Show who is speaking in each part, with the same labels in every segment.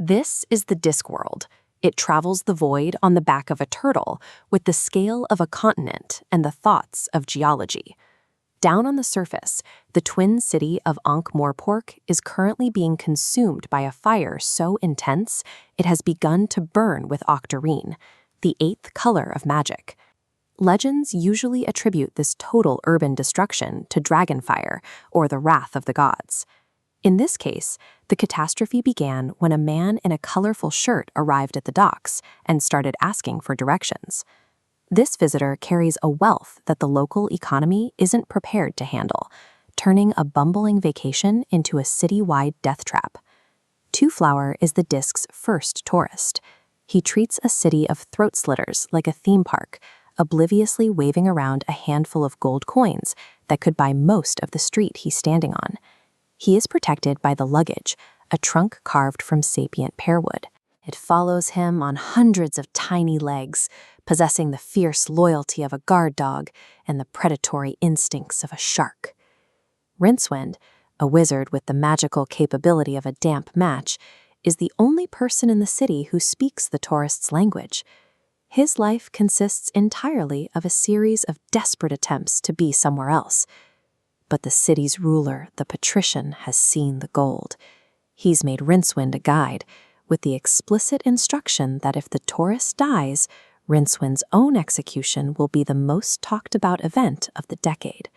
Speaker 1: This is the Discworld. It travels the void on the back of a turtle with the scale of a continent and the thoughts of geology. Down on the surface, the twin city of Ankh-Morpork is currently being consumed by a fire so intense it has begun to burn with octarine, the eighth color of magic. Legends usually attribute this total urban destruction to dragonfire or the wrath of the gods. In this case, the catastrophe began when a man in a colorful shirt arrived at the docks and started asking for directions. This visitor carries a wealth that the local economy isn't prepared to handle, turning a bumbling vacation into a city-wide death trap. Twoflower is the disc's first tourist. He treats a city of throat slitters like a theme park, obliviously waving around a handful of gold coins that could buy most of the street he's standing on. He is protected by the luggage, a trunk carved from sapient pearwood. It follows him on hundreds of tiny legs, possessing the fierce loyalty of a guard dog and the predatory instincts of a shark. Rincewind, a wizard with the magical capability of a damp match, is the only person in the city who speaks the tourist's language. His life consists entirely of a series of desperate attempts to be somewhere else. But the city's ruler, the patrician, has seen the gold. He's made Rincewind a guide, with the explicit instruction that if the tourist dies, Rincewind's own execution will be the most talked about event of the decade.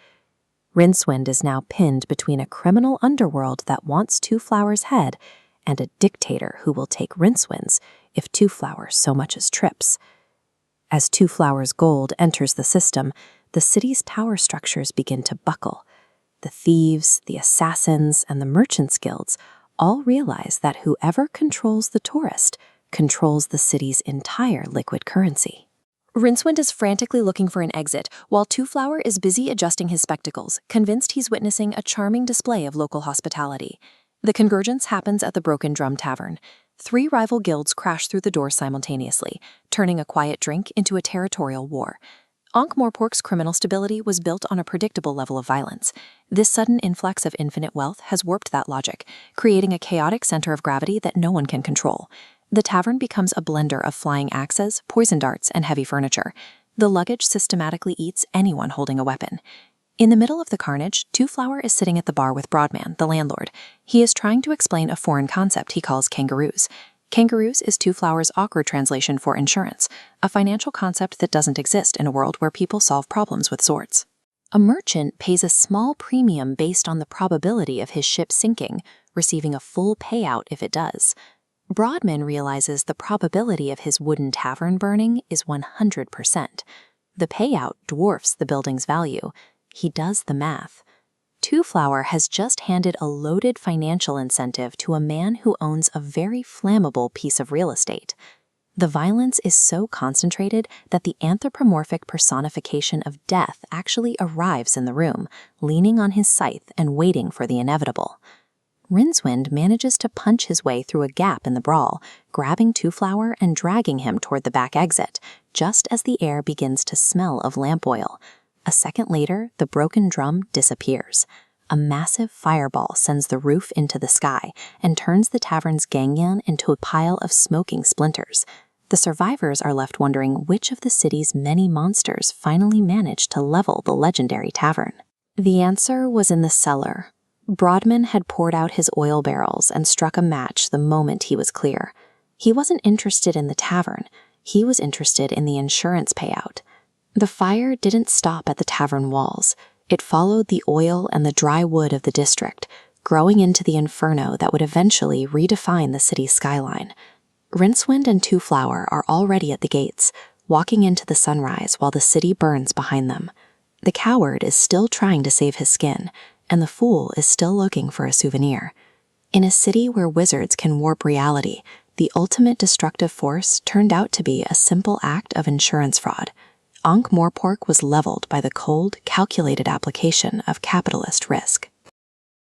Speaker 1: Rincewind is now pinned between a criminal underworld that wants Twoflower's head and a dictator who will take Rincewind's if Twoflower so much as trips. As Twoflower's gold enters the system, the city's tower structures begin to buckle. The thieves, the assassins, and the merchants' guilds all realize that whoever controls the tourist controls the city's entire liquid currency. Rincewind is frantically looking for an exit, while Twoflower is busy adjusting his spectacles, convinced he's witnessing a charming display of local hospitality. The convergence happens at the Broken Drum Tavern. 3 rival guilds crash through the doors simultaneously, turning a quiet drink into a territorial war. Ankh-Morpork's criminal stability was built on a predictable level of violence. This sudden influx of infinite wealth has warped that logic, creating a chaotic center of gravity that no one can control. The tavern becomes a blender of flying axes, poison darts, and heavy furniture. The luggage systematically eats anyone holding a weapon. In the middle of the carnage, Twoflower is sitting at the bar with Broadman, the landlord. He is trying to explain a foreign concept he calls kangaroos. Kangaroos is Twoflower's awkward translation for insurance, a financial concept that doesn't exist in a world where people solve problems with swords. A merchant pays a small premium based on the probability of his ship sinking, receiving a full payout if it does. Broadman realizes the probability of his wooden tavern burning is 100%. The payout dwarfs the building's value. He does the math. Twoflower has just handed a loaded financial incentive to a man who owns a very flammable piece of real estate. The violence is so concentrated that the anthropomorphic personification of death actually arrives in the room, leaning on his scythe and waiting for the inevitable. Rincewind manages to punch his way through a gap in the brawl, grabbing Twoflower and dragging him toward the back exit, just as the air begins to smell of lamp oil. A second later, the broken drum disappears. A massive fireball sends the roof into the sky and turns the tavern's ganglion into a pile of smoking splinters. The survivors are left wondering which of the city's many monsters finally managed to level the legendary tavern. The answer was in the cellar. Broadman had poured out his oil barrels and struck a match the moment he was clear. He wasn't interested in the tavern. He was interested in the insurance payout. The fire didn't stop at the tavern walls. It followed the oil and the dry wood of the district, growing into the inferno that would eventually redefine the city's skyline. Rincewind and Twoflower are already at the gates, walking into the sunrise while the city burns behind them. The coward is still trying to save his skin, and the fool is still looking for a souvenir. In a city where wizards can warp reality, the ultimate destructive force turned out to be a simple act of insurance fraud. Ankh-Morpork was leveled by the cold, calculated application of capitalist risk.